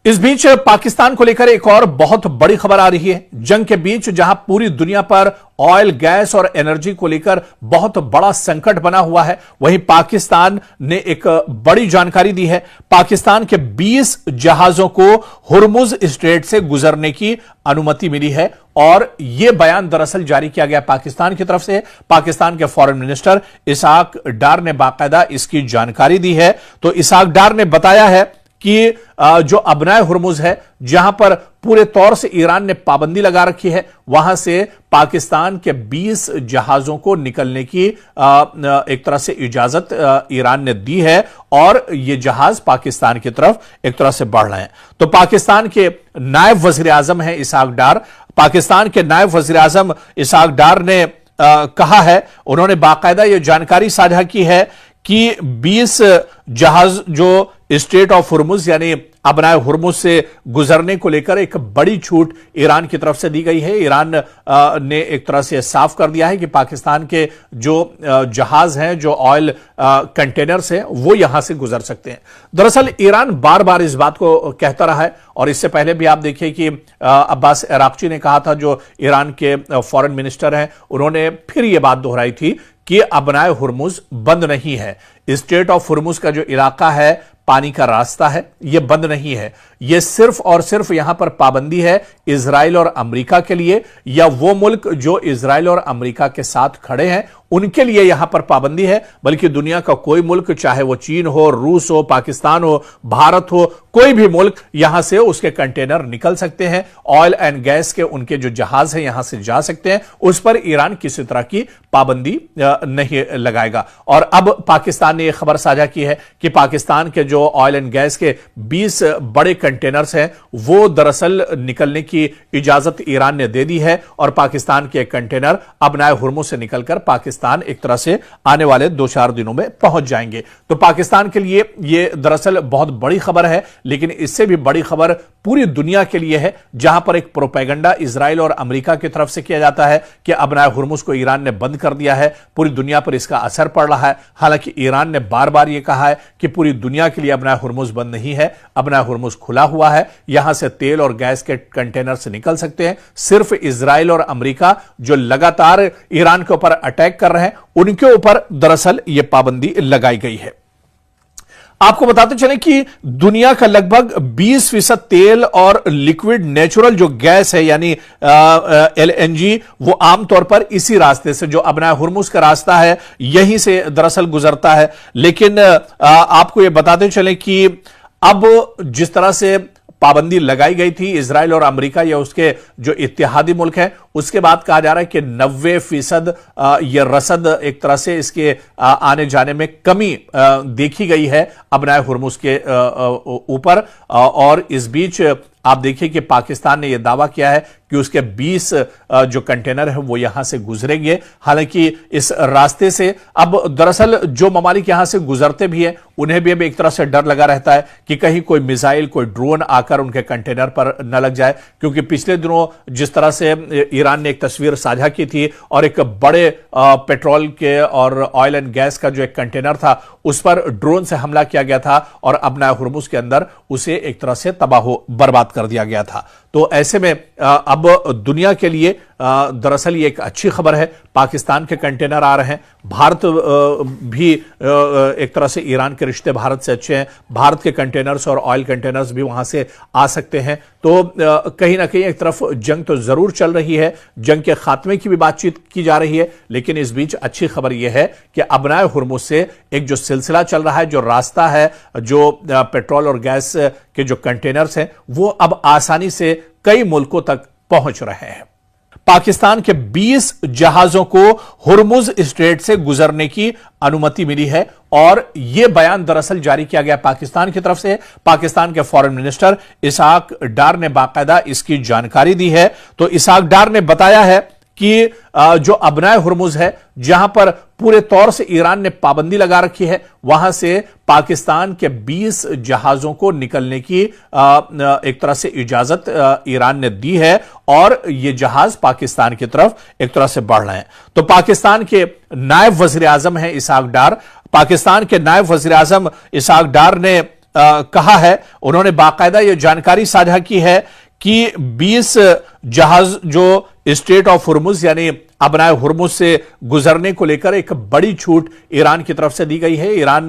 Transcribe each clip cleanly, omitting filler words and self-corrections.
इस बीच पाकिस्तान को लेकर एक और बहुत बड़ी खबर आ रही है। जंग के बीच जहां पूरी दुनिया पर ऑयल, गैस और एनर्जी को लेकर बहुत बड़ा संकट बना हुआ है, वहीं पाकिस्तान ने एक बड़ी जानकारी दी है। पाकिस्तान के 20 जहाजों को हुर्मुज स्ट्रेट से गुजरने की अनुमति मिली है और यह बयान दरअसल जारी किया गया पाकिस्तान की तरफ से। पाकिस्तान के फॉरेन मिनिस्टर इसहाक डार ने बाकायदा इसकी जानकारी दी है। तो इसहाक डार ने बताया है कि जो अबनाए हुर्मुज है, जहां पर पूरे तौर से ईरान ने पाबंदी लगा रखी है, वहां से पाकिस्तान के 20 जहाजों को निकलने की एक तरह से इजाजत ईरान ने दी है और ये जहाज पाकिस्तान की तरफ एक तरह से बढ़ रहे हैं। तो पाकिस्तान के नायब वजीर आजम हैं इसहाक डार। पाकिस्तान के नायब वजीर आजम इसहाक डार ने कहा है, उन्होंने बाकायदा यह जानकारी साझा की है कि 20 जहाज जो स्ट्रेट ऑफ हुर्मुज यानी अबनाए हुर्मुज से गुजरने को लेकर एक बड़ी छूट ईरान की तरफ से दी गई है। ईरान ने एक तरह से साफ कर दिया है कि पाकिस्तान के जो जहाज हैं, जो ऑयल कंटेनर्स हैं, वो यहां से गुजर सकते हैं। दरअसल ईरान बार बार इस बात को कहता रहा है और इससे पहले भी आप देखिए कि अब्बास अराक्ची ने कहा था, जो ईरान के फॉरेन मिनिस्टर हैं, उन्होंने फिर यह बात दोहराई थी कि अबनाए हुर्मुज बंद नहीं है। स्ट्रेट ऑफ हुर्मुज का जो इलाका है, पानी का रास्ता है, यह बंद नहीं है। यह सिर्फ और सिर्फ यहां पर पाबंदी है इजराइल और अमेरिका के लिए, या वो मुल्क जो इजराइल और अमेरिका के साथ खड़े हैं उनके लिए यहां पर पाबंदी है। बल्कि दुनिया का कोई मुल्क, चाहे वो चीन हो, रूस हो, पाकिस्तान हो, भारत हो, कोई भी मुल्क यहां से उसके कंटेनर निकल सकते हैं। ऑयल एंड गैस के उनके जो जहाज हैं यहां से जा सकते हैं, उस पर ईरान किसी तरह की पाबंदी नहीं लगाएगा। और अब पाकिस्तान ने यह खबर साझा की है कि पाकिस्तान के जो ऑयल एंड गैस के 20 बड़े कंटेनर्स हैं, वो दरअसल निकलने की इजाजत ईरान ने दे दी है और पाकिस्तान के कंटेनर अबनाए हुर्मुज से निकलकर पाकिस्तान एक तरह से आने वाले 2-4 दिनों में पहुंच जाएंगे। तो पाकिस्तान के लिए यह दरअसल बहुत बड़ी खबर है, लेकिन इससे भी बड़ी खबर पूरी दुनिया के लिए है, जहां पर एक प्रोपेगेंडा इजराइल और अमेरिका की तरफ से किया जाता है कि अबनाए हुर्मुज को ईरान ने बंद कर दिया है। पूरी दुनिया पर इसका असर पड़ रहा है। हालांकि ईरान ने बार बार यह कहा है कि पूरी दुनिया के लिए अबनाए हुर्मुज बंद नहीं है, अबनाए हुर्मुज खुला हुआ है, यहां से तेल और गैस के कंटेनर से निकल सकते हैं। सिर्फ इजराइल और अमेरिका जो लगातार ईरान के ऊपर अटैक कर रहे हैं, उनके ऊपर दरअसल यह पाबंदी लगाई गई है। आपको बताते चलें कि दुनिया का लगभग 20% तेल और लिक्विड नेचुरल जो गैस है यानी LNG, वो आमतौर पर इसी रास्ते से, जो अबनाए हुर्मुज का रास्ता है, यहीं से दरअसल गुजरता है। लेकिन आपको यह बताते चलें कि अब जिस तरह से पाबंदी लगाई गई थी इजराइल और अमेरिका या उसके जो इत्तेहादी मुल्क हैं, उसके बाद कहा जा रहा है कि 90% यह रसद एक तरह से इसके आने जाने में कमी देखी गई है अबनाए हुर्मुज के ऊपर। और इस बीच आप देखिए कि पाकिस्तान ने यह दावा किया है कि उसके 20 जो कंटेनर हैं वो यहां से गुजरेंगे। हालांकि इस रास्ते से अब दरअसल जो ममालिक यहां से गुजरते भी हैं, उन्हें भी अब एक तरह से डर लगा रहता है कि कहीं कोई मिसाइल, कोई ड्रोन आकर उनके कंटेनर पर न लग जाए। क्योंकि पिछले दिनों जिस तरह से ईरान ने एक तस्वीर साझा की थी और एक बड़े पेट्रोल के और ऑयल एंड गैस का जो एक कंटेनर था, उस पर ड्रोन से हमला किया गया था और अबनाए हुर्मुज के अंदर उसे एक तरह से तबाह बर्बाद कर दिया गया था। तो ऐसे में अब दुनिया के लिए दरअसल ये एक अच्छी खबर है। पाकिस्तान के कंटेनर आ रहे हैं, भारत भी एक तरह से ईरान के रिश्ते भारत से अच्छे हैं, भारत के कंटेनर्स और ऑयल कंटेनर्स भी वहां से आ सकते हैं। तो कहीं ना कहीं एक तरफ जंग तो जरूर चल रही है, जंग के खात्मे की भी बातचीत की जा रही है, लेकिन इस बीच अच्छी खबर यह है कि अबनाए हुर्मुज से एक जो सिलसिला चल रहा है, जो रास्ता है, जो पेट्रोल और गैस के जो कंटेनर्स हैं, वो अब आसानी से कई मुल्कों तक पहुंच रहे हैं। पाकिस्तान के 20 जहाजों को हुर्मुज स्ट्रेट से गुजरने की अनुमति मिली है और यह बयान दरअसल जारी किया गया पाकिस्तान की तरफ से। पाकिस्तान के फॉरेन मिनिस्टर इसहाक डार ने बाकायदा इसकी जानकारी दी है। तो इसहाक डार ने बताया है कि जो अबनाए हुर्मुज है, जहां पर पूरे तौर से ईरान ने पाबंदी लगा रखी है, वहां से पाकिस्तान के 20 जहाजों को निकलने की एक तरह से इजाजत ईरान ने दी है और ये जहाज पाकिस्तान की तरफ एक तरह से बढ़ रहे हैं। तो पाकिस्तान के नायब वजीर आजम हैं इसहाक डार। पाकिस्तान के नायब वजीर आजम इसहाक डार ने कहा है, उन्होंने बाकायदा यह जानकारी साझा की है कि 20 जहाज जो स्ट्रेट ऑफ हुर्मुज यानी अबनाए हुर्मुज से गुजरने को लेकर एक बड़ी छूट ईरान की तरफ से दी गई है। ईरान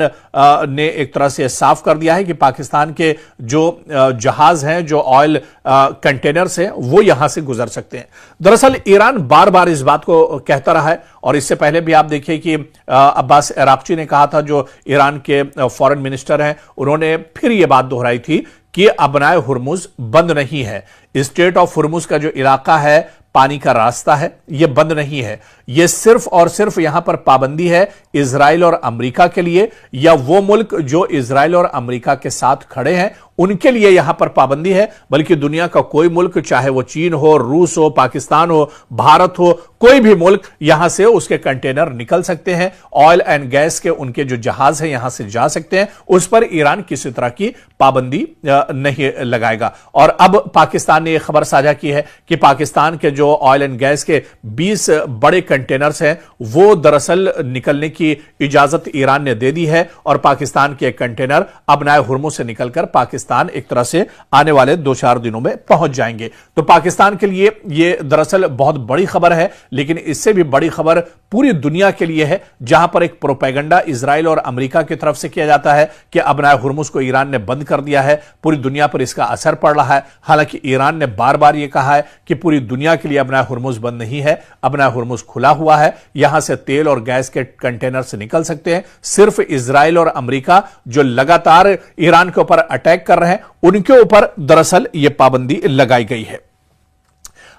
ने एक तरह से साफ कर दिया है कि पाकिस्तान के जो जहाज हैं, जो ऑयल कंटेनर्स हैं, वो यहां से गुजर सकते हैं। दरअसल ईरान बार बार इस बात को कहता रहा है और इससे पहले भी आप देखिए कि अब्बास अराक्ची ने कहा था, जो ईरान के फॉरेन मिनिस्टर हैं, उन्होंने फिर यह बात दोहराई थी कि अबनाए हुर्मुज बंद नहीं है। स्ट्रेट ऑफ हुर्मुज का जो इलाका है, पानी का रास्ता है, यह बंद नहीं है। यह सिर्फ और सिर्फ यहां पर पाबंदी है इजराइल और अमेरिका के लिए, या वो मुल्क जो इजराइल और अमेरिका के साथ खड़े हैं उनके लिए यहां पर पाबंदी है। बल्कि दुनिया का कोई मुल्क, चाहे वो चीन हो, रूस हो, पाकिस्तान हो, भारत हो, कोई भी मुल्क यहां से उसके कंटेनर निकल सकते हैं। ऑयल एंड गैस के उनके जो जहाज हैं यहां से जा सकते हैं, उस पर ईरान किसी तरह की पाबंदी नहीं लगाएगा। और अब पाकिस्तान ने यह खबर साझा की है कि पाकिस्तान के जो ऑयल एंड गैस के 20 बड़े कंटेनर्स हैं, वो दरअसल निकलने की इजाजत ईरान ने दे दी है और पाकिस्तान के कंटेनर अबनाए हुर्मुज से निकलकर पाकिस्तान एक तरह से आने वाले 2-4 दिनों में पहुंच जाएंगे। तो पाकिस्तान के लिए यह दरअसल बहुत बड़ी खबर है, लेकिन इससे भी बड़ी खबर पूरी दुनिया के लिए है, जहां पर एक प्रोपेगेंडा इजराइल और अमेरिका की तरफ से किया जाता है कि अबनाए हुर्मुज को ईरान ने बंद कर दिया है, पूरी दुनिया पर इसका असर पड़ रहा है। हालांकि ईरान ने बार बार यह कहा है कि पूरी दुनिया के लिए अबनाए हुर्मुज बंद नहीं है, अबनाए हुर्मुज खुला हुआ है, यहां से तेल और गैस के कंटेनर से निकल सकते हैं। सिर्फ इजराइल और अमेरिका जो लगातार ईरान के ऊपर अटैक कर रहे हैं, उनके ऊपर दरअसल यह पाबंदी लगाई गई है।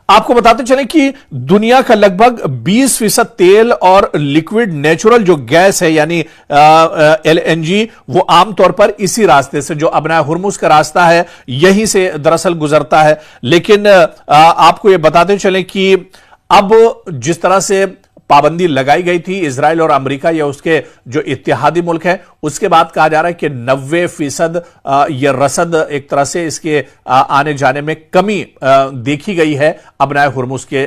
आपको बताते चलें कि दुनिया का लगभग 20% तेल और लिक्विड नेचुरल जो गैस है यानी एलएनजी, वो आमतौर पर इसी रास्ते से, जो अबनाए हुर्मुज का रास्ता है, यहीं से दरअसल गुजरता है। लेकिन आपको यह बताते चलें कि अब जिस तरह से पाबंदी लगाई गई थी इजराइल और अमेरिका या उसके जो इत्तेहादी मुल्क हैं, उसके बाद कहा जा रहा है कि 90% यह रसद एक तरह से इसके आने जाने में कमी देखी गई है अबनाए हुर्मुज के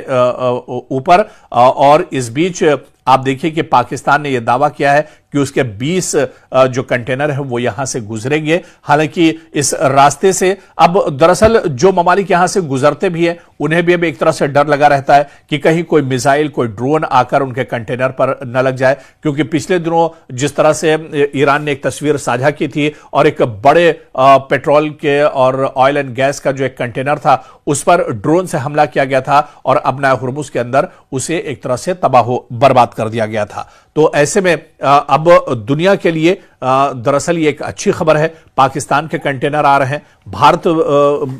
ऊपर। और इस बीच आप देखिए कि पाकिस्तान ने यह दावा किया है कि उसके 20 जो कंटेनर है वो यहां से गुजरेंगे। हालांकि इस रास्ते से अब दरअसल जो ममालिक यहां से गुजरते भी हैं, उन्हें भी अब एक तरह से डर लगा रहता है कि कहीं कोई मिसाइल, कोई ड्रोन आकर उनके कंटेनर पर न लग जाए। क्योंकि पिछले दिनों जिस तरह से ईरान ने एक तस्वीर साझा की थी और एक बड़े पेट्रोल के और ऑयल एंड गैस का जो एक कंटेनर था, उस पर ड्रोन से हमला किया गया था और अबनाए हुर्मुज के अंदर उसे एक तरह से तबाह बर्बाद कर दिया गया था। तो ऐसे में अब दुनिया के लिए दरअसल ये एक अच्छी खबर है, पाकिस्तान के कंटेनर आ रहे हैं। भारत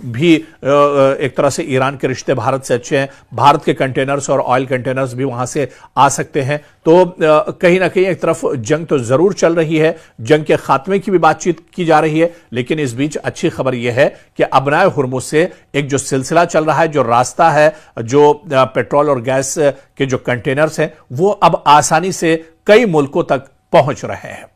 भी एक तरह से ईरान के रिश्ते भारत से अच्छे हैं, भारत के कंटेनर्स और ऑयल कंटेनर्स भी वहां से आ सकते हैं। तो कहीं ना कहीं एक तरफ जंग तो जरूर चल रही है, जंग के खात्मे की भी बातचीत की जा रही है, लेकिन इस बीच अच्छी खबर यह है कि अबनाए हुर्मुज से एक जो सिलसिला चल रहा है, जो रास्ता है, जो पेट्रोल और गैस के जो कंटेनर्स हैं, वो अब आसानी से कई मुल्कों तक पहुंच रहे हैं।